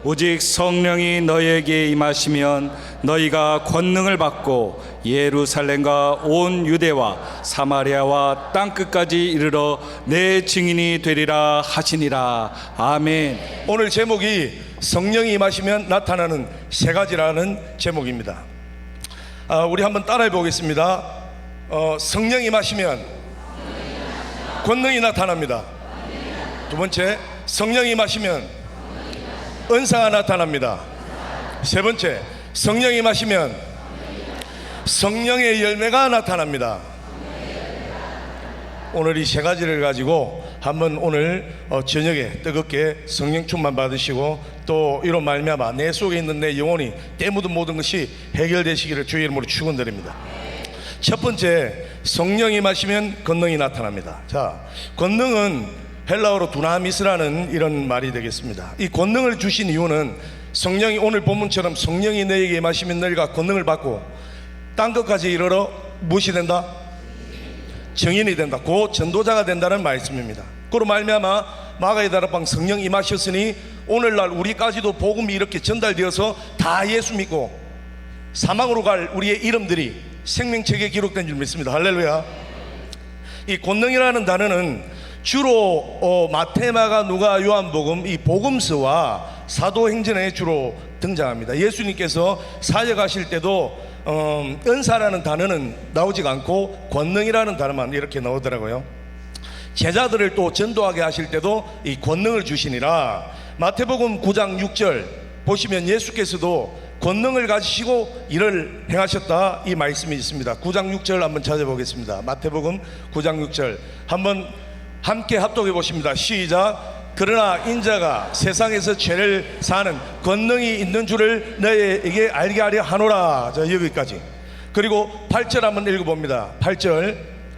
오직 성령이 너희에게 임하시면 너희가 권능을 받고 예루살렘과 온 유대와 사마리아와 땅끝까지 이르러 내 증인이 되리라 하시니라. 아멘. 오늘 제목이 성령이 임하시면 나타나는 세 가지라는 제목입니다. 우리 한번 따라해 보겠습니다. 성령이 임하시면 권능이 나타납니다. 두 번째, 성령이 임하시면 은사가 나타납니다. 세 번째, 성령이 임하시면 성령의 열매가 나타납니다. 오늘 이 세 가지를 가지고 한번 오늘 저녁에 뜨겁게 성령 충만 받으시고 또 이로 말미암아 내 속에 있는 내 영혼이 때 묻은 모든 것이 해결되시기를 주의 이름으로 축원드립니다. 첫 번째, 성령이 임하시면 권능이 나타납니다. 자, 권능은 헬라어로 두나미스라는 이런 말이 되겠습니다. 이 권능을 주신 이유는 성령이, 오늘 본문처럼 성령이 너에게 임하시면 너희가 권능을 받고 땅끝까지 이르러 무엇이 된다? 증인이 된다. 곧 전도자가 된다는 말씀입니다. 그로 말미암아 마가의 다락방 성령 임하셨으니 오늘날 우리까지도 복음이 이렇게 전달되어서 다 예수 믿고 사망으로 갈 우리의 이름들이 생명책에 기록된 줄 믿습니다. 할렐루야. 이 권능이라는 단어는 주로 마태, 마가, 누가, 요한복음 이 복음서와 사도행전에 주로 등장합니다. 예수님께서 사역하실 때도 은사라는 단어는 나오지가 않고 권능이라는 단어만 이렇게 나오더라고요. 제자들을 또 전도하게 하실 때도 이 권능을 주시니라. 마태복음 9장 6절 보시면 예수께서도 권능을 가지시고 일을 행하셨다, 이 말씀이 있습니다. 9장 6절 한번 찾아보겠습니다. 마태복음 9장 6절 한번 함께 합독해 보십니다. 시작. 그러나 인자가 세상에서 죄를 사는 권능이 있는 줄을 너희에게 알게 하려 하노라. 자, 여기까지. 그리고 8절 한번 읽어봅니다. 8절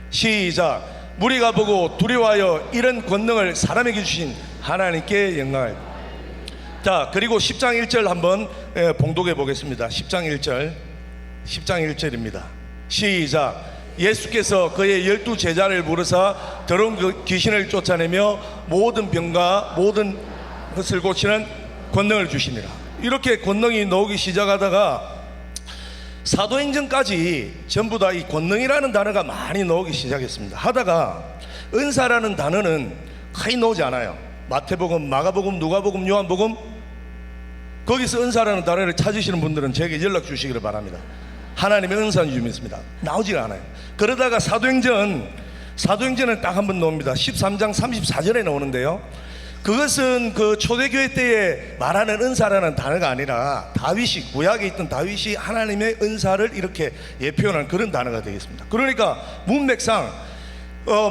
시작. 무리가 보고 두려워하여 이런 권능을 사람에게 주신 하나님께 영광을. 자, 그리고 10장 1절 한번 봉독해 보겠습니다. 10장 1절입니다. 시작. 예수께서 그의 12 제자를 부르사 더러운 그 귀신을 쫓아내며 모든 병과 모든 것을 고치는 권능을 주시니라. 이렇게 권능이 나오기 시작하다가 사도행전까지 전부 다 이 권능이라는 단어가 많이 나오기 시작했습니다. 하다가 은사라는 단어는 거의 나오지 않아요. 마태복음, 마가복음, 누가복음, 요한복음, 거기서 은사라는 단어를 찾으시는 분들은 제게 연락 주시기를 바랍니다. 하나님의 은사는 주님입니다. 나오지가 않아요. 그러다가 사도행전은 딱 한 번 나옵니다. 13장 34절에 나오는데요, 그것은 그 초대교회 때에 말하는 은사라는 단어가 아니라 다윗이, 구약에 있던 다윗이 하나님의 은사를 이렇게 표현한 그런 단어가 되겠습니다. 그러니까 문맥상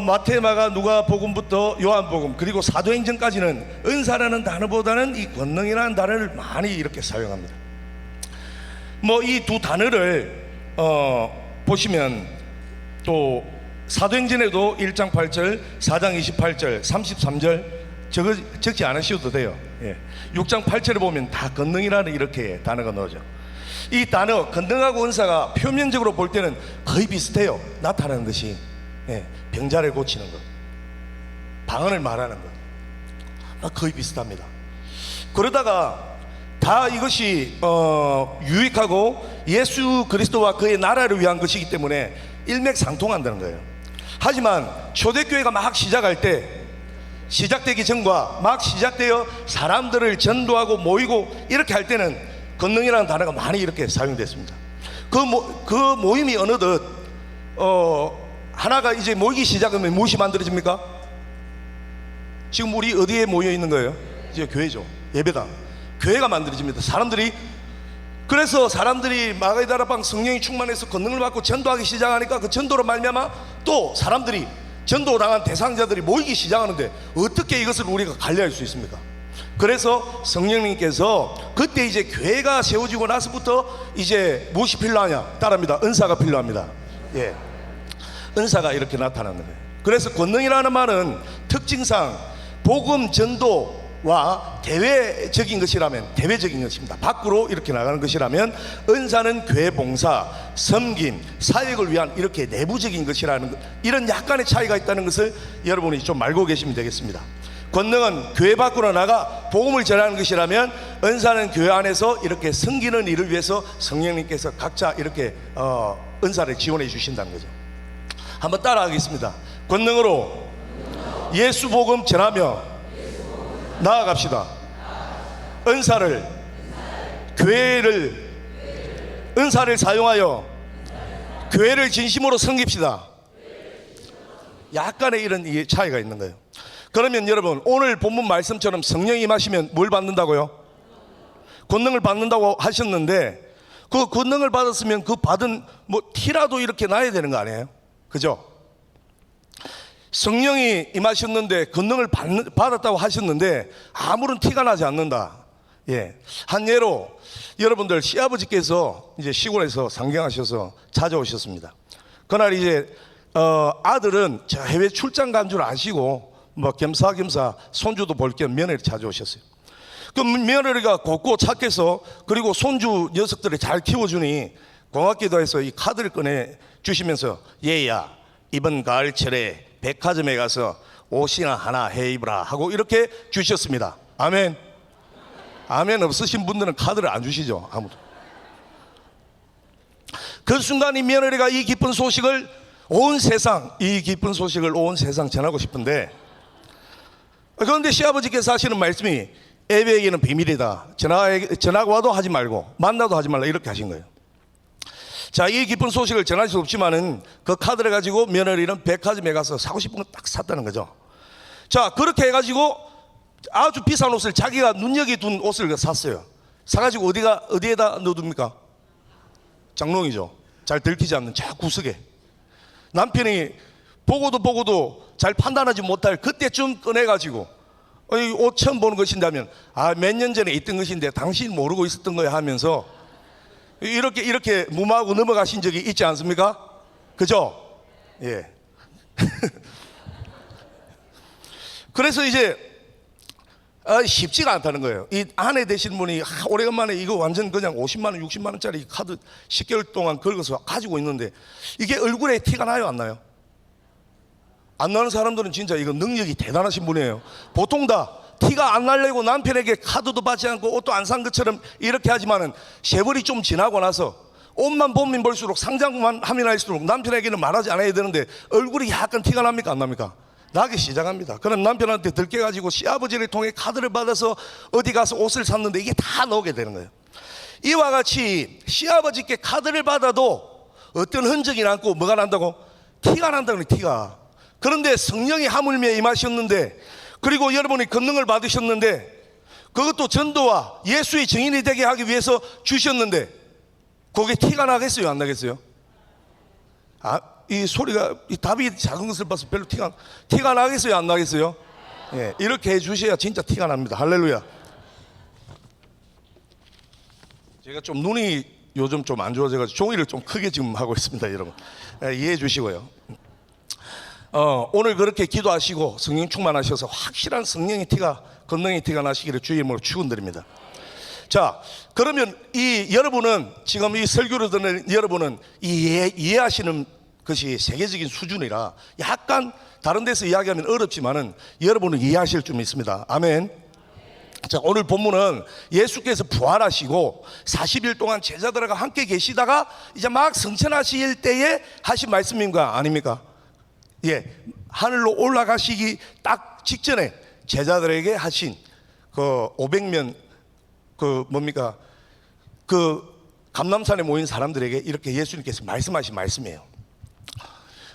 마태, 마가, 누가복음부터 요한복음 그리고 사도행전까지는 은사라는 단어보다는 이 권능이라는 단어를 많이 이렇게 사용합니다. 이 두 단어를 보시면 또 사도행전에도 1장 8절, 4장 28절, 33절 적지 않으셔도 돼요. 6장 8절에 보면 다 권능이라는 이렇게 단어가 나오죠. 이 단어 권능하고 은사가 표면적으로 볼 때는 거의 비슷해요. 나타나는 것이 병자를 고치는 것, 방언을 말하는 것, 거의 비슷합니다. 그러다가 다 이것이 유익하고 예수 그리스도와 그의 나라를 위한 것이기 때문에 일맥상통한다는 거예요. 하지만 초대교회가 막 시작할 때, 시작되기 전과 막 시작되어 사람들을 전도하고 모이고 이렇게 할 때는 권능이라는 단어가 많이 이렇게 사용됐습니다. 그 모임이 어느덧 하나가 이제 모이기 시작하면 무엇이 만들어집니까? 지금 우리 어디에 모여 있는 거예요? 이제 교회죠. 예배당, 교회가 만들어집니다. 그래서 사람들이 마가의 다락방 성령이 충만해서 권능을 받고 전도하기 시작하니까 그 전도로 말미암아 또 사람들이, 전도당한 대상자들이 모이기 시작하는데 어떻게 이것을 우리가 관리할 수 있습니까? 그래서 성령님께서 그때 이제 교회가 세워지고 나서부터 이제 무엇이 필요하냐? 따라합니다. 은사가 필요합니다. 은사가 이렇게 나타나는 거예요. 그래서 권능이라는 말은 특징상 복음 전도와 대외적인 것입니다. 밖으로 이렇게 나가는 것이라면, 은사는 교회 봉사, 섬김, 사역을 위한 이렇게 내부적인 것이라는 것, 이런 약간의 차이가 있다는 것을 여러분이 좀 알고 계시면 되겠습니다. 권능은 교회 밖으로 나가 복음을 전하는 것이라면, 은사는 교회 안에서 이렇게 섬기는 일을 위해서 성령님께서 각자 이렇게 은사를 지원해 주신다는 거죠. 한번 따라하겠습니다. 권능으로 예수 복음 전하며 나아갑시다. 은사를 사용하여 교회를 진심으로 섬깁시다. 약간의 이런 차이가 있는 거예요. 그러면 여러분, 오늘 본문 말씀처럼 성령이 임하시면 뭘 받는다고요? 권능을 받는다고 하셨는데, 그 권능을 받았으면 그 받은 티라도 이렇게 나야 되는 거 아니에요? 그죠? 성령이 임하셨는데 권능을 받았다고 하셨는데 아무런 티가 나지 않는다. 예. 한 예로, 여러분들 시아버지께서 이제 시골에서 상경하셔서 찾아오셨습니다. 그날 이제 아들은 저 해외 출장 간 줄 아시고 겸사겸사 손주도 볼 겸 며느리 찾아오셨어요. 그 며느리가 곱고 착해서, 그리고 손주 녀석들을 잘 키워주니 고맙기도 해서 이 카드를 꺼내 주시면서, 얘야, 이번 가을철에 백화점에 가서 옷이나 하나 해 입으라 하고 이렇게 주셨습니다. 아멘. 아멘 없으신 분들은 카드를 안 주시죠, 아무도. 그 순간 이 며느리가 이 기쁜 소식을 온 세상 전하고 싶은데, 그런데 시아버지께서 하시는 말씀이, 애비에게는 비밀이다. 전화가 와도 하지 말고 만나도 하지 말라, 이렇게 하신 거예요. 자, 이 기쁜 소식을 전할 수 없지만은 그 카드를 가지고 며느리는 백화점에 가서 사고 싶은 거 딱 샀다는 거죠. 자, 그렇게 해가지고 아주 비싼 옷을, 자기가 눈여겨 둔 옷을 샀어요. 사가지고 어디에다 넣어둡니까? 장롱이죠. 잘 들키지 않는 저 구석에. 남편이 보고도 잘 판단하지 못할 그때쯤 꺼내가지고, 이 옷 처음 보는 것인다면, 몇 년 전에 있던 것인데 당신 모르고 있었던 거야 하면서 이렇게 무마하고 넘어가신 적이 있지 않습니까? 그죠? 예. 그래서 이제 쉽지가 않다는 거예요. 이 아내 되신 분이 오래간만에 이거 완전 그냥 50만 원, 60만 원짜리 카드 10개월 동안 긁어서 가지고 있는데, 이게 얼굴에 티가 나요, 안 나요? 안 나는 사람들은 진짜 이거 능력이 대단하신 분이에요. 보통 다 티가 안 날려고 남편에게 카드도 받지 않고 옷도 안 산 것처럼 이렇게 하지만은, 세월이 좀 지나고 나서 옷만 보면 볼수록, 상장만 하면 할수록 남편에게는 말하지 않아야 되는데 얼굴이 약간 티가 납니까, 안 납니까? 나기 시작합니다. 그럼 남편한테 들켜가지고 시아버지를 통해 카드를 받아서 어디 가서 옷을 샀는데 이게 다 나오게 되는 거예요. 이와 같이 시아버지께 카드를 받아도 어떤 흔적이 남고 뭐가 난다고? 티가 난다는 거예요, 티가. 그런데 성령이 하물며 임하셨는데, 그리고 여러분이 권능을 받으셨는데, 그것도 전도와 예수의 증인이 되게 하기 위해서 주셨는데, 그게 티가 나겠어요, 안 나겠어요? 이 소리가, 이 답이 작은 것을 봐서 별로 티가 나겠어요, 안 나겠어요? 예, 이렇게 해주셔야 진짜 티가 납니다. 할렐루야. 제가 좀 눈이 요즘 좀 안 좋아져가지고 종이를 좀 크게 지금 하고 있습니다, 여러분. 이해해 주시고요. 오늘 그렇게 기도하시고 성령 충만하셔서 확실한 성령의 티가, 권능의 티가 나시기를 주의 이름으로 축원드립니다. 자, 그러면 여러분은, 지금 이 설교를 듣는 여러분은 이해하시는 것이 세계적인 수준이라 약간 다른 데서 이야기하면 어렵지만은 여러분은 이해하실 줄 믿습니다. 아멘. 자, 오늘 본문은 예수께서 부활하시고 40일 동안 제자들과 함께 계시다가 이제 막 승천하실 때에 하신 말씀인가 아닙니까? 예, 하늘로 올라가시기 딱 직전에 제자들에게 하신 그 500명 감람산에 모인 사람들에게 이렇게 예수님께서 말씀하신 말씀이에요.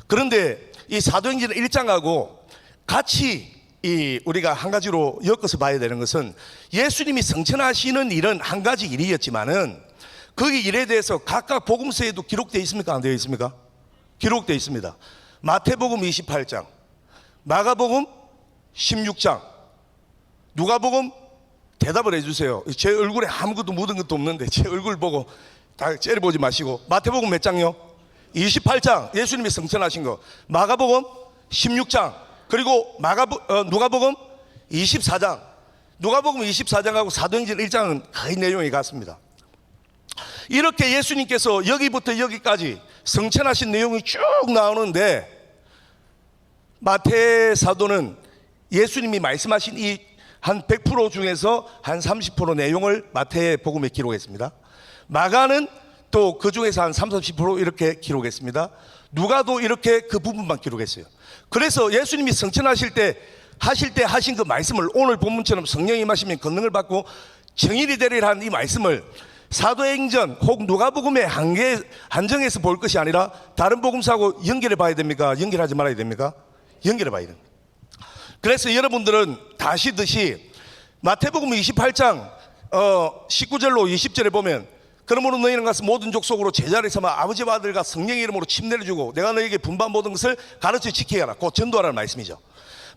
그런데 이 사도행전 1장하고 같이 우리가 한 가지로 엮어서 봐야 되는 것은, 예수님이 승천하시는 일은 한 가지 일이었지만은 그 일에 대해서 각각 복음서에도 기록되어 있습니까, 안 되어 있습니까? 기록되어 있습니다. 마태복음 28장, 마가복음 16장, 누가복음, 대답을 해주세요. 제 얼굴에 아무것도 묻은 것도 없는데 제 얼굴 보고 다 째려보지 마시고. 마태복음 몇 장요? 28장, 예수님이 승천하신 거. 마가복음 16장, 그리고 누가복음 24장. 누가복음 24장하고 사도행전 1장은 거의 내용이 같습니다. 이렇게 예수님께서 여기부터 여기까지 승천하신 내용이 쭉 나오는데, 마태 사도는 예수님이 말씀하신 이 한 100% 중에서 한 30% 내용을 마태복음에 기록했습니다. 마가는 또 그 중에서 한 30-40% 이렇게 기록했습니다. 누가도 이렇게 그 부분만 기록했어요. 그래서 예수님이 성천하실 때 하신 그 말씀을 오늘 본문처럼 성령이 임하시면 권능을 받고 정인이 되리라는 이 말씀을 사도행전 혹 누가복음의 한정해서 볼 것이 아니라 다른 복음서하고 연결해 봐야 됩니까? 연결하지 말아야 됩니까? 연결해 봐야 됩니다. 그래서 여러분들은 다 아시듯이 마태복음 28장 19절로 20절에 보면 그러므로 너희는 가서 모든 족속으로 제자를 삼아 아버지와 아들과 성령의 이름으로 침례를 주고 내가 너희에게 분반 모든 것을 가르쳐 지키게 하라. 곧 전도하라는 말씀이죠.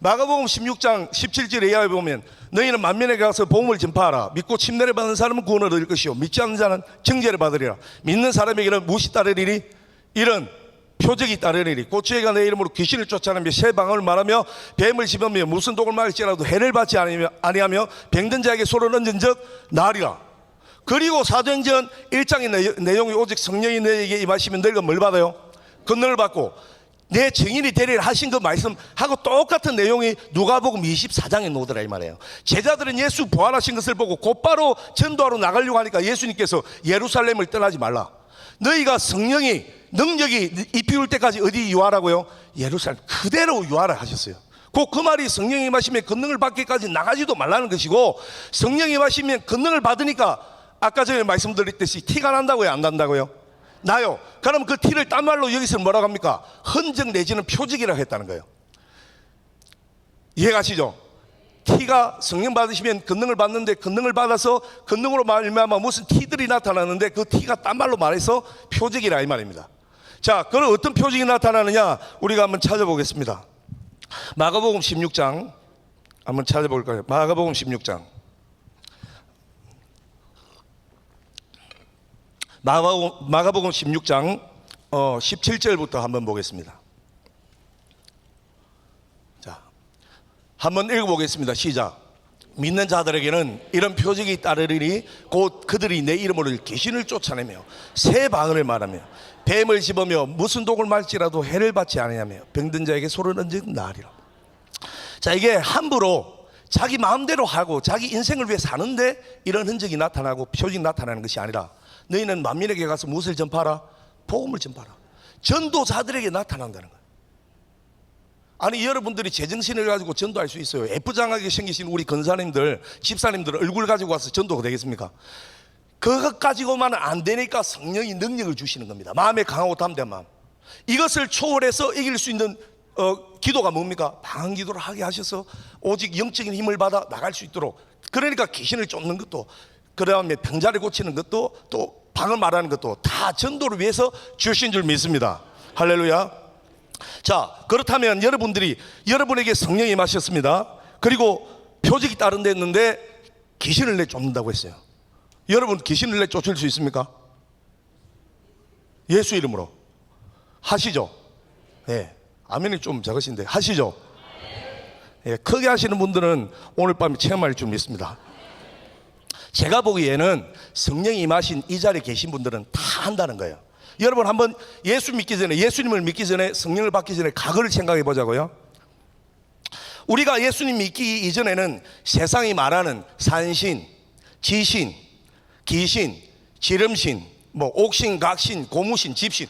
마가복음 16장 17절 이하에 보면 너희는 만민에게 가서 복음을 전파하라. 믿고 침례를 받는 사람은 구원을 얻을 것이요 믿지 않는 자는 정죄를 받으리라. 믿는 사람에게는 무엇이 따르리니? 이런 표적이 따르리니 곧 저희가 내 이름으로 귀신을 쫓아내며 새 방언을 말하며 뱀을 집으며 무슨 독을 말할지라도 해를 받지 아니하며 병든 자에게 소를 얹은 적 나으리라. 그리고 사도행전 1장의 내용이 오직 성령이 너에게 임하시면 너희가 뭘 받아요? 권능을 받고 내 증인이 되리라 하신 그 말씀하고 똑같은 내용이 누가복음 24장에 나오더라 이 말이에요. 제자들은 예수 부활하신 것을 보고 곧바로 전도하러 나가려고 하니까 예수님께서 예루살렘을 떠나지 말라. 너희가 성령이 능력이 입히울 때까지 어디 유하라고요? 예루살렘 그대로 유하라 하셨어요. 그 말이 성령이 임하시면 권능을 받기까지 나가지도 말라는 것이고 성령이 임하시면 권능을 받으니까 아까 전에 말씀드렸듯이 티가 난다고요? 안 난다고요? 나요. 그럼 그 티를 딴 말로 여기서 뭐라고 합니까? 흔적 내지는 표적이라고 했다는 거예요. 이해가시죠? 티가 성령 받으시면 권능을 받는데 권능을 받아서 권능으로 말미암아 무슨 티들이 나타나는데 그 티가 딴 말로 말해서 표적이라 이 말입니다. 자, 그럼 어떤 표적이 나타나느냐 우리가 한번 찾아보겠습니다. 마가복음 16장 한번 찾아볼까요? 마가복음 16장 마가복음 16장 17절부터 한번 보겠습니다. 자, 한번 읽어보겠습니다. 시작. 믿는 자들에게는 이런 표적이 따르리니 곧 그들이 내 이름으로 귀신을 쫓아내며 새 방언을 말하며 뱀을 집으며 무슨 독을 말지라도 해를 받지 아니하며 병든 자에게 소를 얹은 나으리라. 자, 이게 함부로 자기 마음대로 하고 자기 인생을 위해 사는데 이런 흔적이 나타나고 표적이 나타나는 것이 아니라 너희는 만민에게 가서 무엇을 전파하라? 복음을 전파하라. 전도자들에게 나타난다는 거예요. 아니 여러분들이 제정신을 가지고 전도할 수 있어요. F장하게 생기신 우리 권사님들 집사님들 얼굴 가지고 와서 전도가 되겠습니까? 그것 가지고만은 안 되니까 성령이 능력을 주시는 겁니다. 마음에 강하고 담대한 마음. 이것을 초월해서 이길 수 있는 기도가 뭡니까? 방언 기도를 하게 하셔서 오직 영적인 힘을 받아 나갈 수 있도록. 그러니까 귀신을 쫓는 것도 그 다음에 병자를 고치는 것도 또 방언 말하는 것도 다 전도를 위해서 주신 줄 믿습니다. 할렐루야. 자, 그렇다면 여러분에게 성령이 임하셨습니다. 그리고 표적이 따른데 했는데 귀신을 내쫓는다고 했어요. 여러분 귀신을 내쫓을 수 있습니까? 예수 이름으로 하시죠. 네. 아멘이 좀 작으신데 하시죠. 예, 크게 하시는 분들은 오늘 밤에 체험할 줄 믿습니다. 제가 보기에는 성령이 임하신 이 자리에 계신 분들은 다 한다는 거예요. 여러분 한번 예수님을 믿기 전에 성령을 받기 전에 과거를 생각해 보자고요. 우리가 예수님 믿기 이전에는 세상이 말하는 산신, 지신, 귀신, 지름신, 뭐 옥신, 각신, 고무신, 집신,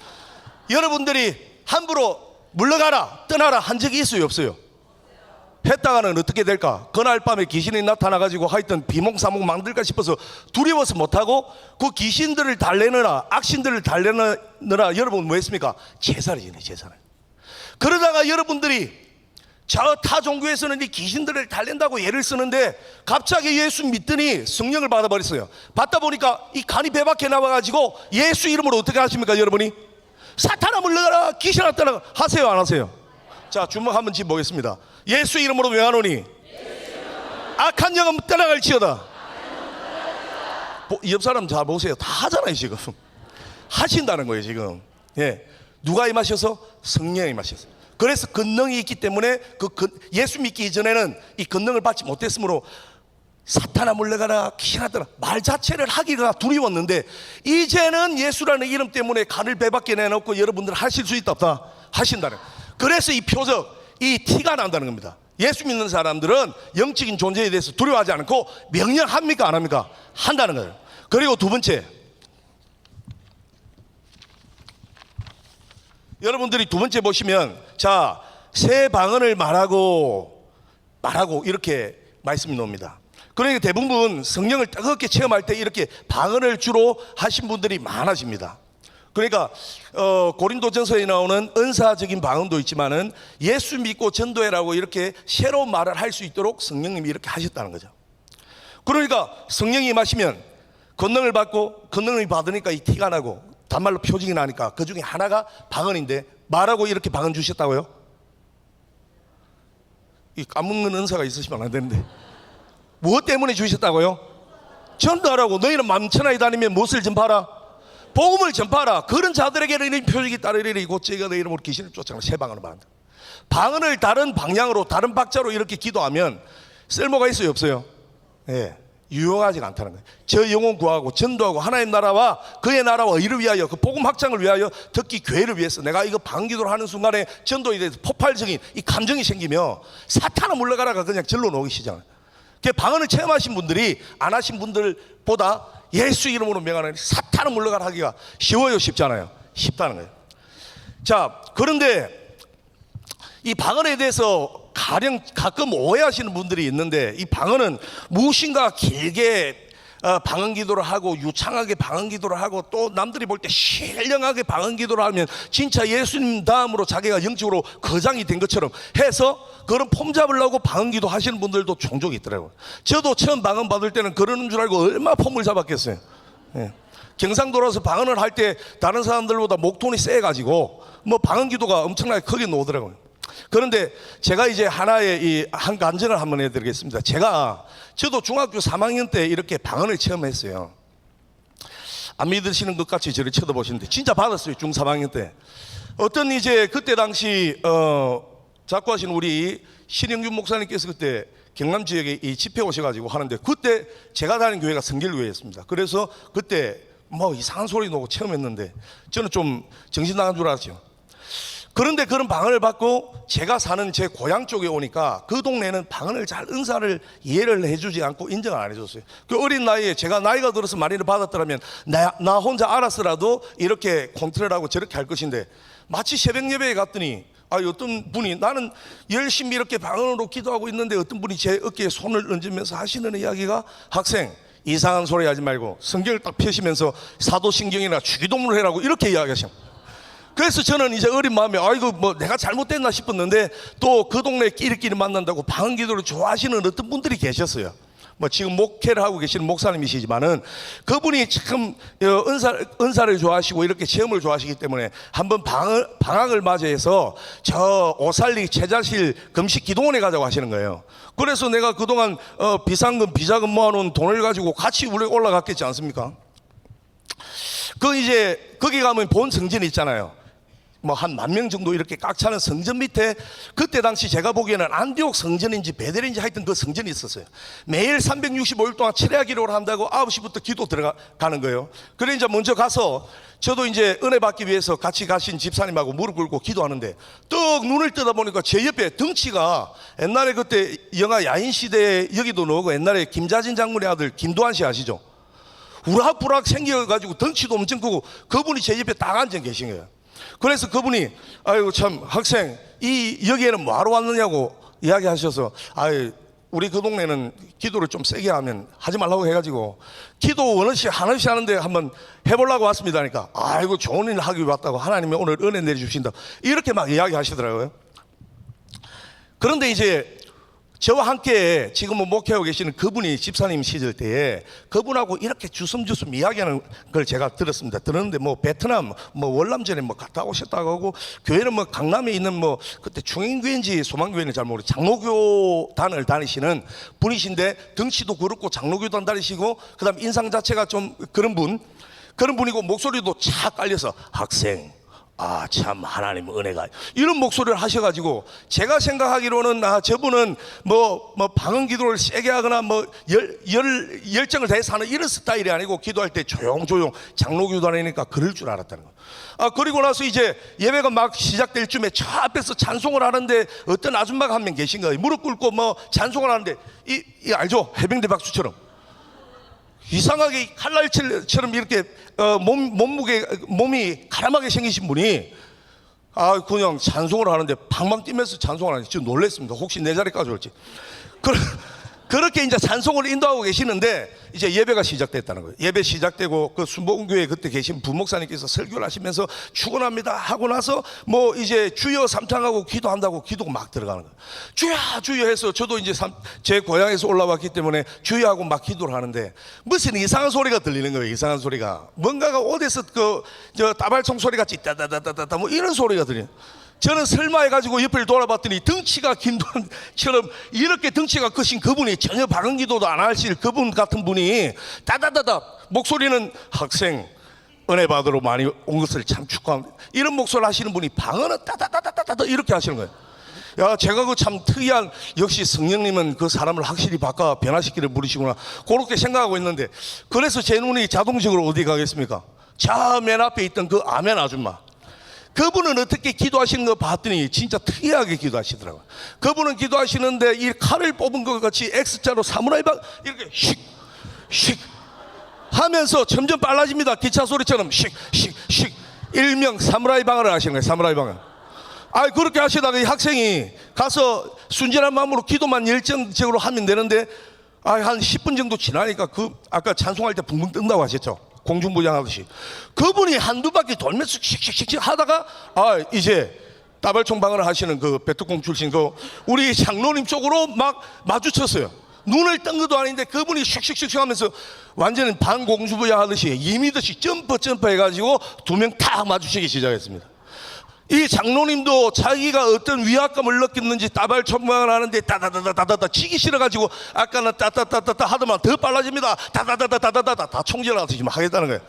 여러분들이 함부로 물러가라 떠나라 한 적이 있어요 없어요? 했다가는 어떻게 될까? 그날 밤에 귀신이 나타나가지고 하여튼 비몽사몽 망들까 싶어서 두려워서 못하고 그 귀신들을 달래느라 악신들을 달래느라 여러분 뭐 했습니까? 제사를 지내 제사를. 그러다가 여러분들이 저 타 종교에서는 이 귀신들을 달랜다고 예를 쓰는데 갑자기 예수 믿더니 성령을 받아버렸어요. 받다 보니까 이 간이 배 밖에 나와가지고 예수 이름으로 어떻게 하십니까 여러분이? 사탄아 물러가라 귀신아 떠나가 하세요 안 하세요? 자 주먹 한번 짚어보겠습니다. 예수 이름으로 명하노니 악한 영은 떠나갈지어다. 옆 사람 잘 보세요. 다 하잖아요 지금. 하신다는 거예요 지금. 예, 누가 임하셔서? 성령이 임하셔서. 그래서 권능이 있기 때문에 예수 믿기 이전에는 이 권능을 받지 못했으므로 사탄아 물러가라 귀신아 떠나 말 자체를 하기가 두려웠는데 이제는 예수라는 이름 때문에 간을 배 밖에 내놓고 여러분들 하실 수 있다 없다? 하신다는. 그래서 이 표적 이 티가 난다는 겁니다. 예수 믿는 사람들은 영적인 존재에 대해서 두려워하지 않고 명령합니까? 안 합니까? 한다는 거예요. 그리고 두 번째, 여러분들이 두 번째 보시면, 자, 새 방언을 말하고 이렇게 말씀이 나옵니다. 그러니까 대부분 성령을 뜨겁게 체험할 때 이렇게 방언을 주로 하신 분들이 많아집니다. 그러니까 고린도전서에 나오는 은사적인 방언도 있지만은 예수 믿고 전도해라고 이렇게 새로운 말을 할 수 있도록 성령님이 이렇게 하셨다는 거죠. 그러니까 성령이 임하시면 권능을 받고, 권능을 받으니까 이 티가 나고 단말로 표징이 나니까 그 중에 하나가 방언인데, 말하고 이렇게 방언 주셨다고요? 이 까먹는 은사가 있으시면 안 되는데, 무엇 때문에 주셨다고요? 전도하라고. 너희는 만천하에 다니면 무엇을 전파하라? 복음을 전파하라. 그런 자들에게는 이 표적이 따르리니 곧 제가 내 이름으로 귀신을 쫓아내고 새 방언을 말한다. 방언을 다른 방향으로, 다른 박자로 이렇게 기도하면 쓸모가 있어요, 없어요? 예, 유용하지가 않다는 거예요. 저 영혼 구하고 전도하고 하나님 나라와 그의 나라와 이를 위하여, 그 복음 확장을 위하여, 특히 교회를 위해서 내가 이거 방언기도를 하는 순간에 전도에 대해서 폭발적인 이 감정이 생기며 사탄아 물러가라가 그냥 절로 나오기 시작해요. 그 방언을 체험하신 분들이 안 하신 분들보다 예수 이름으로 명하는 사탄은 물러가라 하기가 쉬워요, 쉽잖아요? 쉽다는 거예요. 자, 그런데 이 방언에 대해서 가끔 오해하시는 분들이 있는데, 이 방언은 무엇인가 길게 방언 기도를 하고 유창하게 방언 기도를 하고 또 남들이 볼 때 신령하게 방언 기도를 하면 진짜 예수님 다음으로 자기가 영적으로 거장이 된 것처럼 해서 그런 폼 잡으려고 방언 기도 하시는 분들도 종종 있더라고요. 저도 처음 방언 받을 때는 그러는 줄 알고 얼마나 폼을 잡았겠어요. 예. 경상도라서 방언을 할 때 다른 사람들보다 목톤이 세가지고 뭐 방언 기도가 엄청나게 크게 나오더라고요. 그런데 제가 이제 하나의 한 간증을 한번 해드리겠습니다. 저도 중학교 3학년 때 이렇게 방언을 체험했어요. 안 믿으시는 것 같이 저를 쳐다보시는데 진짜 받았어요. 중 3학년 때 어떤 이제 그때 당시 작고하신 우리 신영준 목사님께서 그때 경남 지역에 이 집회 오셔가지고 하는데, 그때 제가 다니는 교회가 성결교회였습니다. 그래서 그때 뭐 이상한 소리 나고 체험했는데 저는 좀 정신 나간 줄 알았죠. 그런데 그런 방언을 받고 제가 사는 제 고향 쪽에 오니까 그 동네는 방언을 잘, 은사를 이해를 해주지 않고 인정을 안 해줬어요. 그 어린 나이에 제가 나이가 들어서 많이를 받았더라면 나 혼자 알았으라도 이렇게 컨트롤하고 저렇게 할 것인데, 마치 새벽 예배에 갔더니 어떤 분이, 나는 열심히 이렇게 방언으로 기도하고 있는데 어떤 분이 제 어깨에 손을 얹으면서 하시는 이야기가, 학생 이상한 소리 하지 말고 성경을 딱 펴시면서 사도신경이나 주기도문을 해라고 이렇게 이야기하셔. 그래서 저는 이제 어린 마음에 아이고 뭐 내가 잘못됐나 싶었는데, 또 그 동네에 끼리끼리 만난다고 방언 기도를 좋아하시는 어떤 분들이 계셨어요. 뭐 지금 목회를 하고 계시는 목사님이시지만은 그분이 참 은사를 좋아하시고 이렇게 체험을 좋아하시기 때문에 한번 방학을 맞이해서 저 오살리 제자실 금식 기도원에 가자고 하시는 거예요. 그래서 내가 그동안 비상금 비자금 모아놓은 돈을 가지고 같이 우리 올라갔겠지 않습니까? 이제 거기 가면 본 성전이 있잖아요. 뭐 한 10,000명 정도 이렇게 꽉 차는 성전 밑에, 그때 당시 제가 보기에는 안디옥 성전인지 베델인지 하여튼 그 성전이 있었어요. 매일 365일 동안 철야 기도를 한다고 9시부터 기도 들어가는 거예요. 그래 이제 먼저 가서 저도 이제 은혜 받기 위해서 같이 가신 집사님하고 무릎 꿇고 기도하는데, 떡 눈을 뜨다 보니까 제 옆에 덩치가, 옛날에 그때 영화 야인시대에 여기도 나오고 옛날에 김자진 장군의 아들 김도한 씨 아시죠? 우락부락 생겨가지고 덩치도 엄청 크고 그분이 제 옆에 딱 앉아 계신 거예요. 그래서 그분이 아이고 참 학생 여기에는 뭐하러 왔느냐고 이야기하셔서, 우리 그 동네는 기도를 좀 세게 하면 하지 말라고 해가지고 기도 하나씩 하는데 한번 해보려고 왔습니다 하니까, 아이고 좋은 일 하기 왔다고, 하나님이 오늘 은혜 내려주신다 이렇게 막 이야기하시더라고요. 그런데 이제 저와 함께 지금 목회하고 계시는 그분이 집사님 시절 때에 그분하고 이렇게 주섬주섬 이야기하는 걸 제가 들었습니다. 뭐 베트남 뭐 월남전에 뭐 갔다 오셨다고 하고, 교회는 뭐 강남에 있는 뭐 그때 중행교회인지 소망교회는 잘 모르고 장로교단을 다니시는 분이신데, 덩치도 그렇고 장로교단 다니시고 그다음 인상 자체가 좀 그런 분이고 목소리도 착 깔려서, 학생 아, 참 하나님 은혜가 이런 목소리를 하셔가지고 제가 생각하기로는 저분은 뭐 방언 기도를 세게 하거나 뭐 열정을 다해서 하는 이런 스타일이 아니고 기도할 때 조용조용 장로교도 아니니까 그럴 줄 알았다는 거. 그리고 나서 이제 예배가 막 시작될 쯤에 저 앞에서 찬송을 하는데 어떤 아줌마가 한 명 계신 거예요. 무릎 꿇고 뭐 찬송을 하는데 이 알죠? 해병대 박수처럼 이상하게 칼날처럼 이렇게 몸이 가람하게 생기신 분이 그냥 찬송을 하는데 방방 뛰면서 찬송을 하는데 지금 놀랬습니다. 혹시 내 자리까지 올지. 그렇게 이제 찬송을 인도하고 계시는데 이제 예배가 시작됐다는 거예요. 예배 시작되고 그 순복음교회 그때 계신 부목사님께서 설교를 하시면서 축원합니다 하고 나서 뭐 이제 주여 삼창하고 기도한다고 기도가 막 들어가는 거예요. 주여 주여 해서 저도 이제 제 고향에서 올라왔기 때문에 주여 하고 막 기도를 하는데 무슨 이상한 소리가 들리는 거예요. 이상한 소리가 뭔가가 어디서 저 따발총 소리 같이 따다다다다 뭐 이런 소리가 들려요. 저는 설마 해가지고 옆을 돌아봤더니 덩치가 긴 분처럼 이렇게 덩치가 크신 그분이 전혀 방언 기도도 안 하실 그분 같은 분이 다다다다 목소리는 학생 은혜 받으러 많이 온 것을 참 축하합니다 이런 목소리 하시는 분이 방언은 따다다다다다 이렇게 하시는 거예요. 야, 제가 그 참 특이한 역시 성령님은 그 사람을 확실히 바꿔 변화시키를 부르시구나 그렇게 생각하고 있는데 그래서 제 눈이 자동적으로 어디 가겠습니까? 저 맨 앞에 있던 그 아멘 아줌마 그분은 어떻게 기도하시는 거 봤더니 진짜 특이하게 기도하시더라고요. 그분은 기도하시는데 이 칼을 뽑은 것 같이 X자로 사무라이방 이렇게 씩 하면서 점점 빨라집니다. 기차 소리처럼 씩 일명 사무라이 방어를 하시는 거예요. 사무라이 방어. 그렇게 하시다가 이 학생이 가서 순진한 마음으로 기도만 열정적으로 하면 되는데 한 10분 정도 지나니까 아까 찬송할 때 붕붕 뜬다고 하셨죠. 공중부양하듯이 그분이 한두 바퀴 돌면서 씩씩씩 하다가 이제 따발총 방어를 하시는 그 베트콩 출신 우리 장로님 쪽으로 막 마주쳤어요. 눈을 뜬 것도 아닌데 그분이 씩씩씩 하면서 완전히 반공중부양하듯이 이미듯이 점프 해가지고 두 명 탁 마주치기 시작했습니다. 이 장로님도 자기가 어떤 위압감을 느꼈는지 따발 총방을 하는데 다다다다다다 치기 싫어가지고 아까는 따따따따따 하더만 더 빨라집니다. 다다다다다다다 다 총질하듯이 막 하겠다는 거예요.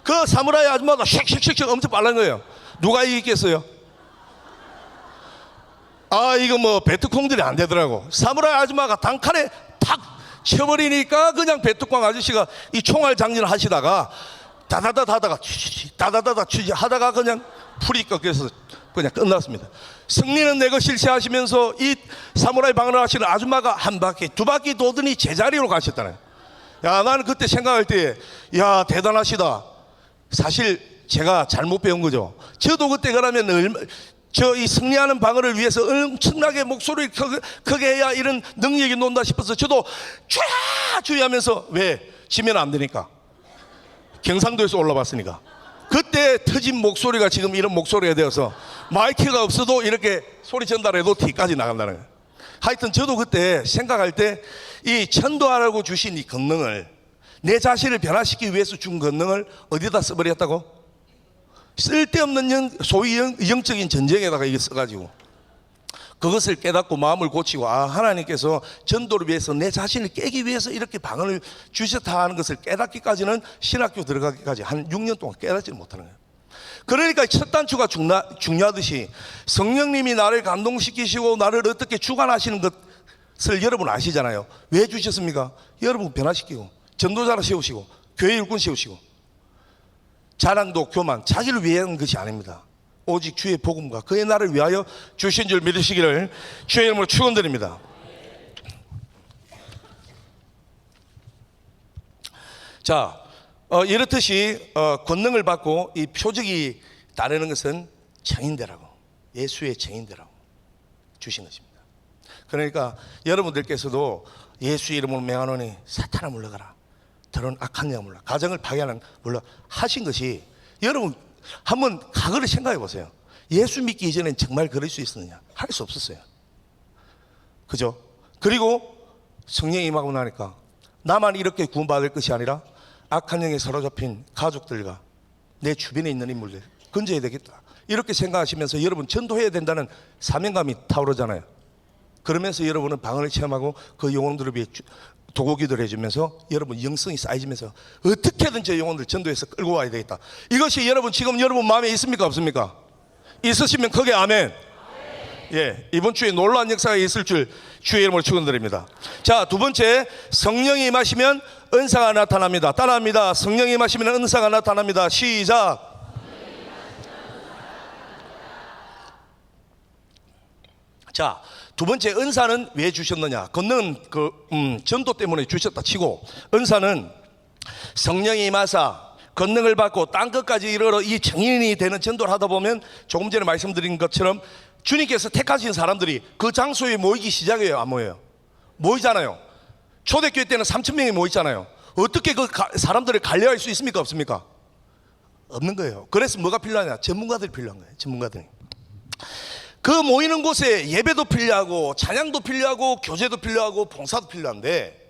그 사무라이 아줌마도 쉑쉑쉑쉑 엄청 빠른 거예요. 누가 이기겠어요? 이거 뭐 베트콩들이 안 되더라고. 사무라이 아줌마가 단칼에 탁 쳐버리니까 그냥 베트콩 아저씨가 이 총알 장전을 하시다가 다다다다다가 다다다다 하다가 그냥 풀이 꺾여서 그냥 끝났습니다. 승리는 내 것일세 하시면서 이 사무라이 방어를 하시는 아줌마가 한 바퀴 두 바퀴 도더니 제자리로 가셨다네. 야, 나는 그때 생각할 때 야, 대단하시다. 사실 제가 잘못 배운 거죠. 저도 그때 그러면 이 승리하는 방어를 위해서 엄청나게 목소리를 크게 해야 이런 능력이 논다 싶어서 저도 주야 하면서 왜 지면 안 되니까 경상도에서 올라왔으니까 그때 터진 목소리가 지금 이런 목소리가 되어서 마이크가 없어도 이렇게 소리 전달해도 뒤까지 나간다는 거예요. 하여튼 저도 그때 생각할 때 이 전도하라고 주신 이 권능을 내 자신을 변화시키기 위해서 준 권능을 어디다 써버렸다고? 쓸데없는 소위 영적인 전쟁에다가 이게 써가지고 그것을 깨닫고 마음을 고치고 하나님께서 전도를 위해서 내 자신을 깨기 위해서 이렇게 방언을 주셨다 하는 것을 깨닫기까지는 신학교 들어가기까지 한 6년 동안 깨닫지 못하는 거예요. 그러니까 첫 단추가 중요하듯이 성령님이 나를 감동시키시고 나를 어떻게 주관하시는 것을 여러분 아시잖아요. 왜 주셨습니까? 여러분 변화시키고 전도자로 세우시고 교회 일꾼 세우시고 자랑도 교만 자기를 위한 것이 아닙니다. 오직 주의 복음과 그의 나를 위하여 주신 줄 믿으시기를 주의 이름으로 축원드립니다. 자, 이렇듯이 권능을 받고 이 표적이 따르는 것은 정인대라고 예수의 정인대라고 주신 것입니다. 그러니까 여러분들께서도 예수 이름으로 명하노니 사탄아 물러가라. 더러운 악한 영아 물러가라. 가정을 파괴하는 물러 하신 것이 여러분 한번 과거를 생각해 보세요. 예수 믿기 이전엔 정말 그럴 수 있었느냐? 할 수 없었어요. 그죠? 그리고 성령이 임하고 나니까 나만 이렇게 구원받을 것이 아니라 악한 영에 사로잡힌 가족들과 내 주변에 있는 인물들 건져야 되겠다. 이렇게 생각하시면서 여러분 전도해야 된다는 사명감이 타오르잖아요. 그러면서 여러분은 방언을 체험하고 그 영혼들을 위해 도구기도를 해주면서 여러분 영성이 쌓여지면서 어떻게든 저 영혼들 전도해서 끌고 와야 되겠다. 이것이 여러분 지금 여러분 마음에 있습니까 없습니까? 있으시면 크게 아멘. 예, 이번 주에 놀라운 역사가 있을 줄 주의 이름으로 축원드립니다. 자, 두 번째, 성령이 임하시면 은사가 나타납니다. 따라합니다. 성령이 임하시면 은사가 나타납니다. 시작. 자, 두 번째, 은사는 왜 주셨느냐? 권능은 전도 때문에 주셨다 치고, 은사는 성령이 임하사 권능을 받고 땅끝까지 이르러 이 증인이 되는 전도를 하다 보면, 조금 전에 말씀드린 것처럼 주님께서 택하신 사람들이 그 장소에 모이기 시작해요. 안 모여요? 모이잖아요. 초대교회 때는 3,000명이 모이잖아요. 어떻게 그 사람들을 관리할 수 있습니까? 없습니까? 없는 거예요. 그래서 뭐가 필요하냐? 전문가들이 필요한 거예요. 전문가들이. 그 모이는 곳에 예배도 필요하고 찬양도 필요하고 교제도 필요하고 봉사도 필요한데,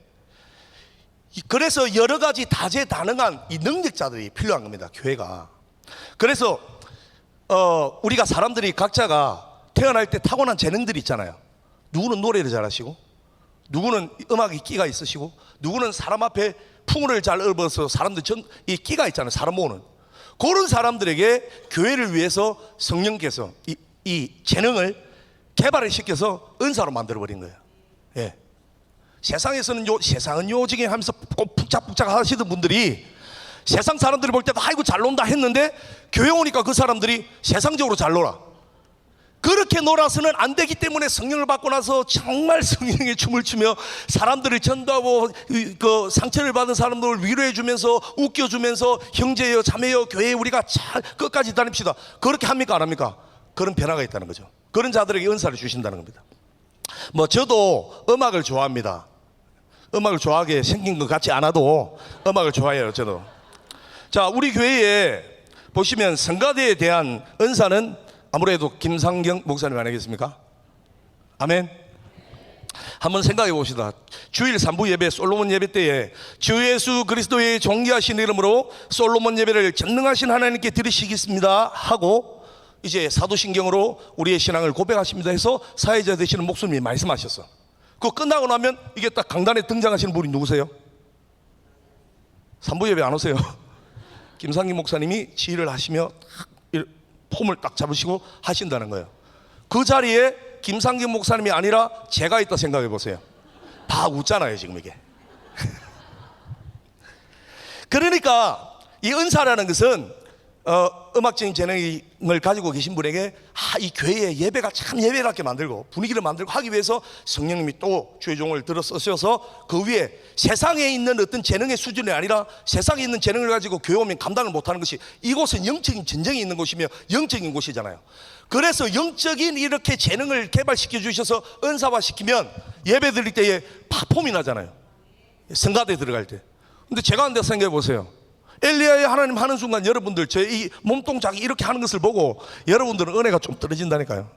그래서 여러 가지 다재다능한 이 능력자들이 필요한 겁니다. 교회가. 그래서 우리가 사람들이 각자가 태어날 때 타고난 재능들이 있잖아요. 누구는 노래를 잘하시고, 누구는 음악에 끼가 있으시고, 누구는 사람 앞에 풍을 잘 얻어서 사람들 이 끼가 있잖아요. 사람 모으는 그런 사람들에게 교회를 위해서 성령께서 이 재능을 개발을 시켜서 은사로 만들어버린 거예요. 예. 세상에서는 세상은 요지게 하면서 북적북적 하시던 분들이 세상 사람들이 볼 때도 아이고 잘 논다 했는데, 교회 오니까 그 사람들이 세상적으로 잘 놀아. 그렇게 놀아서는 안 되기 때문에 성령을 받고 나서 정말 성령의 춤을 추며 사람들을 전도하고, 그 상처를 받은 사람들을 위로해 주면서 웃겨주면서 형제여 자매여 교회에 우리가 잘 끝까지 다닙시다. 그렇게 합니까? 안 합니까? 그런 변화가 있다는 거죠. 그런 자들에게 은사를 주신다는 겁니다. 저도 음악을 좋아합니다. 음악을 좋아하게 생긴 것 같지 않아도 음악을 좋아해요. 저도. 자, 우리 교회에 보시면 성가대에 대한 은사는 아무래도 김상경 목사님 아니겠습니까? 아멘. 한번 생각해 봅시다. 주일 3부 예배, 솔로몬 예배 때에 주 예수 그리스도의 존귀하신 이름으로 솔로몬 예배를 전능하신 하나님께 드리시겠습니다 하고, 이제 사도신경으로 우리의 신앙을 고백하십니다 해서 사회자 되시는 목사님이 말씀하셨어. 그거 끝나고 나면 이게 딱 강단에 등장하시는 분이 누구세요? 3부 예배 안 오세요? 김상기 목사님이 지휘를 하시며 폼을 딱 잡으시고 하신다는 거예요. 그 자리에 김상기 목사님이 아니라 제가 있다 생각해 보세요. 다 웃잖아요 지금 이게. 그러니까 이 은사라는 것은 음악적인 재능을 가지고 계신 분에게 이 교회의 예배가 참 예배답게 만들고 분위기를 만들고 하기 위해서 성령님이 또 주의 종을 들어 쓰셔서 그 위에 세상에 있는 어떤 재능의 수준이 아니라 세상에 있는 재능을 가지고 교회 오면 감당을 못하는 것이, 이곳은 영적인 전쟁이 있는 곳이며 영적인 곳이잖아요. 그래서 영적인 이렇게 재능을 개발시켜 주셔서 은사화시키면 예배 드릴 때에 폼이 나잖아요. 성가대 들어갈 때. 근데 제가 한 데 생각해 보세요. 엘리야의 하나님 하는 순간 여러분들 제 이 몸동작이 이렇게 하는 것을 보고 여러분들은 은혜가 좀 떨어진다니까요.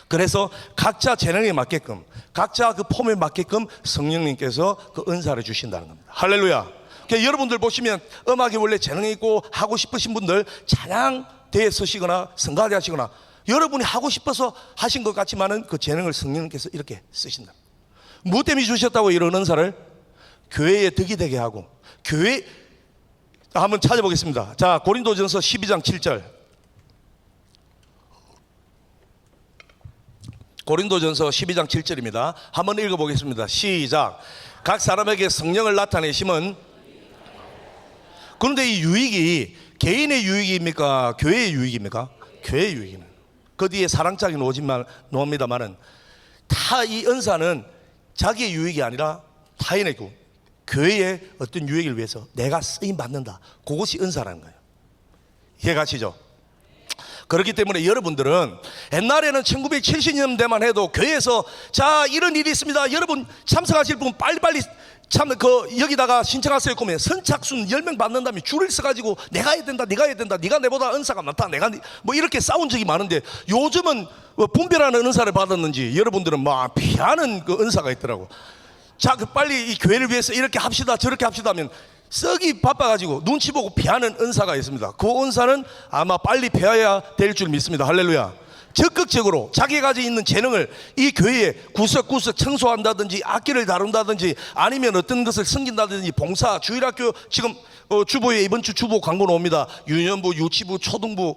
그래서 각자 재능에 맞게끔, 각자 그 폼에 맞게끔 성령님께서 그 은사를 주신다는 겁니다. 할렐루야. 그러니까 여러분들 보시면 음악에 원래 재능이 있고 하고 싶으신 분들 찬양대에 서시거나 성가대 하시거나 여러분이 하고 싶어서 하신 것 같지만은 그 재능을 성령님께서 이렇게 쓰신다. 무엇 때문에 주셨다고 이런 은사를? 교회에 덕이 되게 하고, 교회 한번 찾아보겠습니다. 자, 고린도전서 12장 7절. 고린도전서 12장 7절입니다. 한번 읽어보겠습니다. 시작. 각 사람에게 성령을 나타내심은, 그런데 이 유익이 개인의 유익입니까? 교회의 유익입니까? 교회의 유익입니다. 그 뒤에 사랑짝이 나옵니다만은 다 이 은사는 자기의 유익이 아니라 타인의 교회의 어떤 유익을 위해서 내가 쓰임 받는다. 그것이 은사라는 거예요. 이해가시죠? 그렇기 때문에 여러분들은 옛날에는 1970년대만 해도 교회에서 자 이런 일이 있습니다. 여러분 참석하실 분 빨리빨리 여기다가 신청하세요. 그러면 선착순 10명 받는다면 줄을 서가지고 내가 해야 된다, 네가 해야 된다, 네가 내보다 은사가 많다, 내가 뭐 이렇게 싸운 적이 많은데, 요즘은 분별하는 은사를 받았는지 여러분들은 막 피하는 그 은사가 있더라고. 자, 빨리 이 교회를 위해서 이렇게 합시다, 저렇게 합시다 하면 썩이 바빠가지고 눈치 보고 피하는 은사가 있습니다. 그 은사는 아마 빨리 배워야 될 줄 믿습니다. 할렐루야. 적극적으로 자기가 가지고 있는 재능을 이 교회에 구석구석 청소한다든지 악기를 다룬다든지 아니면 어떤 것을 섬긴다든지 봉사, 주일학교 지금 주보에 이번 주 주보 광고 나옵니다. 유년부, 유치부, 초등부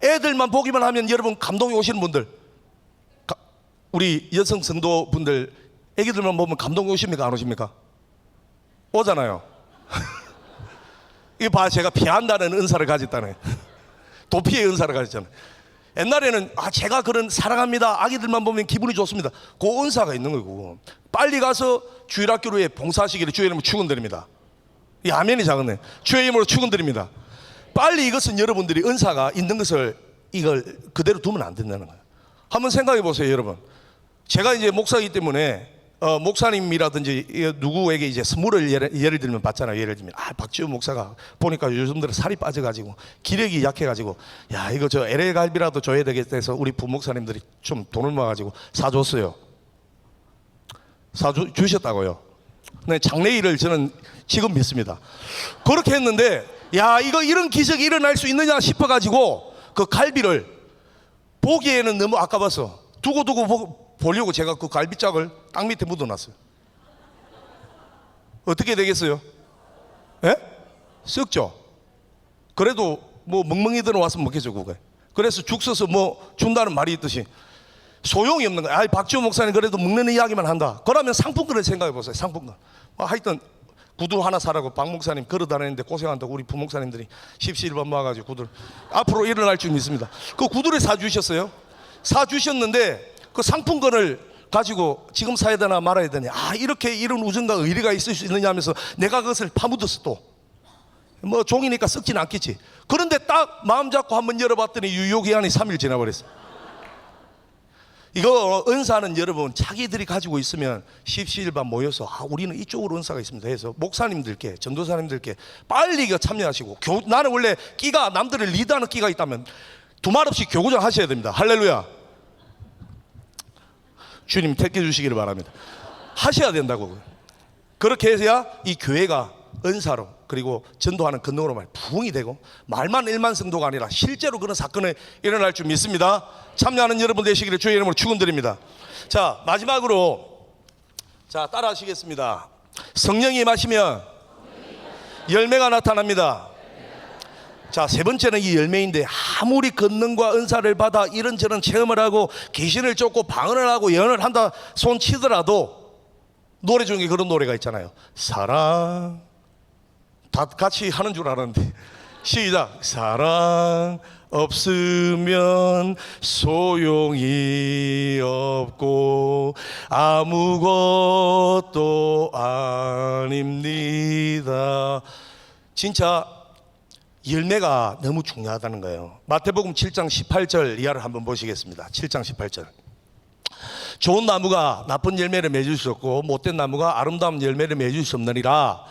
애들만 보기만 하면 여러분 감동이 오시는 분들, 우리 여성 성도분들 애기들만 보면 감동이 오십니까 안 오십니까? 오잖아요. 이거 봐, 제가 피한다는 은사를 가졌다네. 도피의 은사를 가졌잖아요. 옛날에는 제가 그런 사랑합니다, 아기들만 보면 기분이 좋습니다, 그 은사가 있는 거고, 빨리 가서 주일학교로에 봉사하시기를 주의 이름으로 축원드립니다. 이 아멘이 작은데 주의 이름으로 축원드립니다. 빨리 이것은 여러분들이 은사가 있는 것을 이걸 그대로 두면 안 된다는 거예요. 한번 생각해 보세요, 여러분. 제가 이제 목사이기 때문에 목사님이라든지 누구에게 이제 선물을 예를 들면 받잖아요. 예를 들면 박지훈 목사가 보니까 요즘 들어 살이 빠져가지고 기력이 약해가지고 야 이거 저 LA 갈비라도 줘야 되겠다 해서 우리 부목사님들이 좀 돈을 모아가지고 사줬어요. 사주셨다고요. 네, 장래일을 저는 지금 믿습니다. 그렇게 했는데 야 이거 이런 기적이 일어날 수 있느냐 싶어가지고 그 갈비를 보기에는 너무 아까워서 두고 보려고 제가 그 갈비짝을 땅 밑에 묻어놨어요. 어떻게 되겠어요? 예? 썩죠? 그래도 뭐 멍멍이들은 와서 먹겠죠 그거. 그래서 죽 써서 뭐 준다는 말이 있듯이 소용이 없는 거예요. 박지호 목사님 그래도 먹는 이야기만 한다. 그러면 상품권을 생각해 보세요. 상품권. 하여튼 구두 하나 사라고 박 목사님 걸어다니는데 고생한다고 우리 부목사님들이 십시일반 모아가지고 구두를 앞으로 일어날 줄 믿습니다. 그 구두를 사주셨어요. 사주셨는데 그 상품권을 가지고 지금 사야 되나 말아야 되냐, 이렇게 이런 우정과 의리가 있을 수 있느냐 하면서 내가 그것을 파묻었어. 또 뭐 종이니까 썩지는 않겠지. 그런데 딱 마음 잡고 한번 열어봤더니 유효기한이 3일 지나버렸어. 이거 은사는 여러분 자기들이 가지고 있으면 십시일반 모여서 우리는 이쪽으로 은사가 있습니다 해서 목사님들께 전도사님들께 빨리 이거 참여하시고, 나는 원래 끼가 남들을 리드하는 끼가 있다면 두말 없이 교구장 하셔야 됩니다. 할렐루야. 주님 택해 주시기를 바랍니다. 하셔야 된다고. 그렇게 해서야 이 교회가 은사로 그리고 전도하는 권능으로 부흥이 되고 말만 일만 성도가 아니라 실제로 그런 사건이 일어날 줄 믿습니다. 참여하는 여러분 되시기를 주의 이름으로 축원드립니다. 자, 마지막으로 자 따라 하시겠습니다. 성령이 임하시면 열매가 나타납니다. 자, 세 번째는 이 열매인데 아무리 권능과 은사를 받아 이런저런 체험을 하고 귀신을 쫓고 방언을 하고 예언을 한다 손 치더라도 노래 중에 그런 노래가 있잖아요. 사랑, 다 같이 하는 줄 알았는데 시작. 사랑 없으면 소용이 없고 아무것도 아닙니다. 진짜 열매가 너무 중요하다는 거예요. 마태복음 7장 18절 이하를 한번 보시겠습니다. 7장 18절. 좋은 나무가 나쁜 열매를 맺을 수 없고 못된 나무가 아름다운 열매를 맺을 수 없느니라.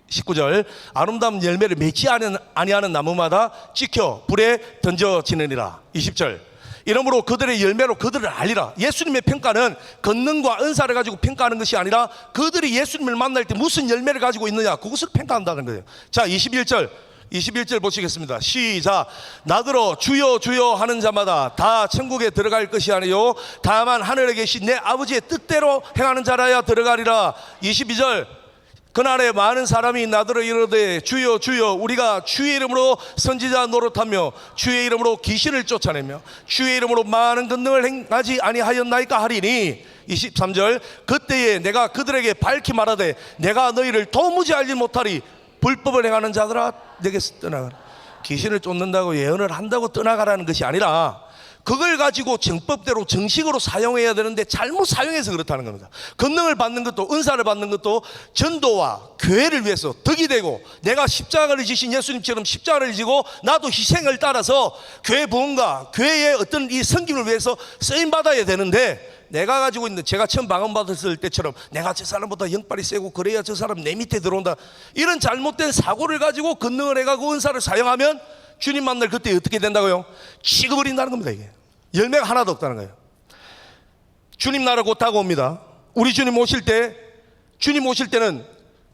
19절. 아름다운 열매를 맺지 아니하는 나무마다 찍혀 불에 던져지느니라. 20절. 이러므로 그들의 열매로 그들을 알리라. 예수님의 평가는 권능과 은사를 가지고 평가하는 것이 아니라 그들이 예수님을 만날 때 무슨 열매를 가지고 있느냐, 그것을 평가한다는 거예요. 자, 21절 보시겠습니다. 시작. 나더러 주여 주여 하는 자마다 다 천국에 들어갈 것이 아니요 다만 하늘에 계신 내 아버지의 뜻대로 행하는 자라야 들어가리라. 22절. 그날에 많은 사람이 나더러 이르되 주여 주여 우리가 주의 이름으로 선지자 노릇하며 주의 이름으로 귀신을 쫓아내며 주의 이름으로 많은 권능을 행하지 아니하였나이까 하리니. 23절. 그때에 내가 그들에게 밝히 말하되 내가 너희를 도무지 알지 못하리. 불법을 행하는 자들아 내게서 떠나가라. 귀신을 쫓는다고 예언을 한다고 떠나가라는 것이 아니라 그걸 가지고 정법대로 정식으로 사용해야 되는데 잘못 사용해서 그렇다는 겁니다. 권능을 받는 것도 은사를 받는 것도 전도와 교회를 위해서 덕이 되고 내가 십자가를 지신 예수님처럼 십자가를 지고 나도 희생을 따라서 교회 부흥과 교회의 어떤 이 섬김을 위해서 쓰임받아야 되는데, 내가 가지고 있는, 제가 처음 방언 받았을 때처럼 내가 저 사람보다 영빨이 세고 그래야 저 사람 내 밑에 들어온다, 이런 잘못된 사고를 가지고 권능을 해가고 은사를 사용하면 주님 만날 그때 어떻게 된다고요? 식어버린다는 겁니다. 이게 열매가 하나도 없다는 거예요. 주님 나라 곧 다가옵니다. 우리 주님 오실 때는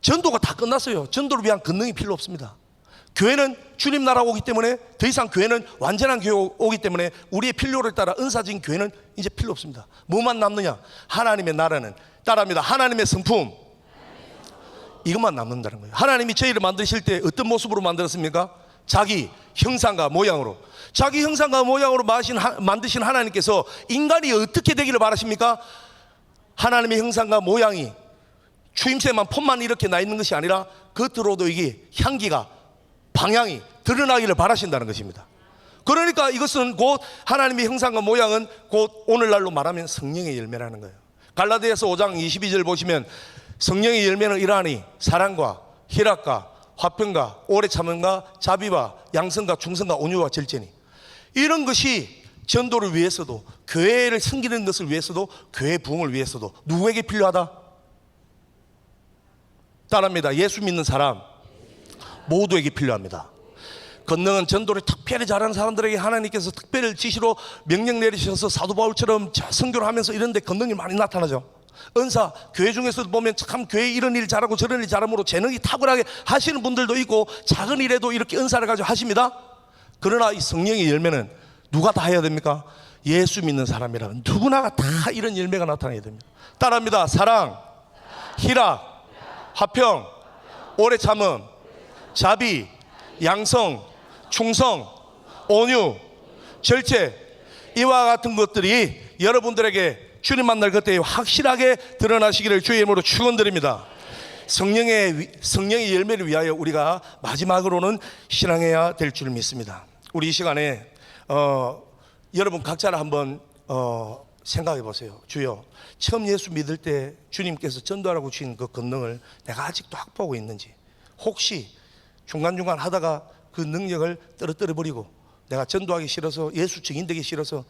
전도가 다 끝났어요. 전도를 위한 권능이 필요 없습니다. 교회는 주님 나라 오기 때문에 더 이상 교회는 완전한 교회 오기 때문에 우리의 필요를 따라 은사진 교회는 이제 필요 없습니다. 뭐만 남느냐? 하나님의 나라는 따라합니다. 하나님의 성품, 이것만 남는다는 거예요. 하나님이 저희를 만드실 때 어떤 모습으로 만들었습니까? 자기 형상과 모양으로. 자기 형상과 모양으로 만드신 하나님께서 인간이 어떻게 되기를 바라십니까? 하나님의 형상과 모양이 추임새만 폼만 이렇게 나 있는 것이 아니라 겉으로도 이게 향기가 방향이 드러나기를 바라신다는 것입니다. 그러니까 이것은 곧 하나님의 형상과 모양은 곧 오늘날로 말하면 성령의 열매라는 거예요. 갈라디아서 5장 22절 보시면 성령의 열매는 이러하니 사랑과 희락과 화평과 오래 참음과 자비와 양성과 충성과 온유와 절제니. 이런 것이 전도를 위해서도 교회를 섬기는 것을 위해서도 교회 부흥을 위해서도 누구에게 필요하다? 따라합니다. 예수 믿는 사람 모두에게 필요합니다. 권능은 전도를 특별히 잘하는 사람들에게 하나님께서 특별히 지시로 명령 내리셔서 사도 바울처럼 선교를 하면서 이런 데 권능이 많이 나타나죠. 은사, 교회 중에서도 보면 참 교회 이런 일 잘하고 저런 일 잘함으로 재능이 탁월하게 하시는 분들도 있고 작은 일에도 이렇게 은사를 가지고 하십니다. 그러나 이 성령의 열매는 누가 다 해야 됩니까? 예수 믿는 사람이라면 누구나가 다 이런 열매가 나타나야 됩니다. 따라합니다. 사랑, 희락, 화평, 오래 참음, 자비, 양성, 충성, 온유, 절제, 이와 같은 것들이 여러분들에게 주님 만날 그때 확실하게 드러나시기를 주의 이름으로 축원드립니다. 성령의 열매를 위하여 우리가 마지막으로는 신앙해야 될 줄 믿습니다. 우리 이 시간에 여러분 각자를 한번 생각해 보세요. 주여, 처음 예수 믿을 때 주님께서 전도하라고 주신 그 권능을 내가 아직도 확보하고 있는지, 혹시 중간중간 하다가 그 능력을 떨어뜨려 버리고 내가 전도하기 싫어서 예수 증인되기 싫어서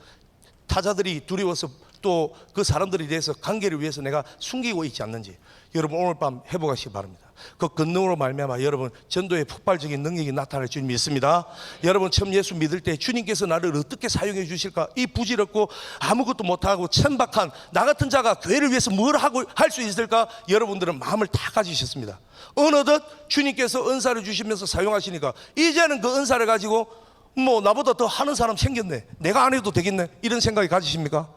타자들이 두려워서 또 그 사람들에 대해서 관계를 위해서 내가 숨기고 있지 않는지 여러분 오늘 밤 회복하시기 바랍니다. 그 권능으로 말미암아 여러분 전도의 폭발적인 능력이 나타날 줄 믿습니다. 여러분 처음 예수 믿을 때 주님께서 나를 어떻게 사용해 주실까, 이 부질없고 아무것도 못하고 천박한 나 같은 자가 교회를 위해서 뭘 하고 할 수 있을까, 여러분들은 마음을 다 가지셨습니다. 어느덧 주님께서 은사를 주시면서 사용하시니까 이제는 그 은사를 가지고 뭐 나보다 더 하는 사람 생겼네, 내가 안 해도 되겠네, 이런 생각이 가지십니까?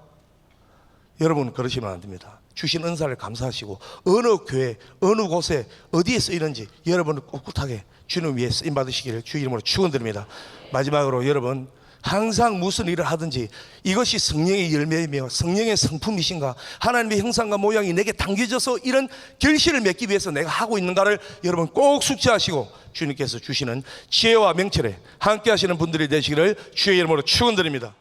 여러분 그러시면 안 됩니다. 주신 은사를 감사하시고 어느 교회 어느 곳에 어디에 쓰이는지 여러분은 꿋꿋하게 주님 위해 쓰임 받으시기를 주 이름으로 축원드립니다. 마지막으로 여러분 항상 무슨 일을 하든지 이것이 성령의 열매이며 성령의 성품이신가, 하나님의 형상과 모양이 내게 담겨져서 이런 결실을 맺기 위해서 내가 하고 있는가를 여러분 꼭 숙지하시고 주님께서 주시는 지혜와 명철에 함께 하시는 분들이 되시기를 주의 이름으로 축원드립니다.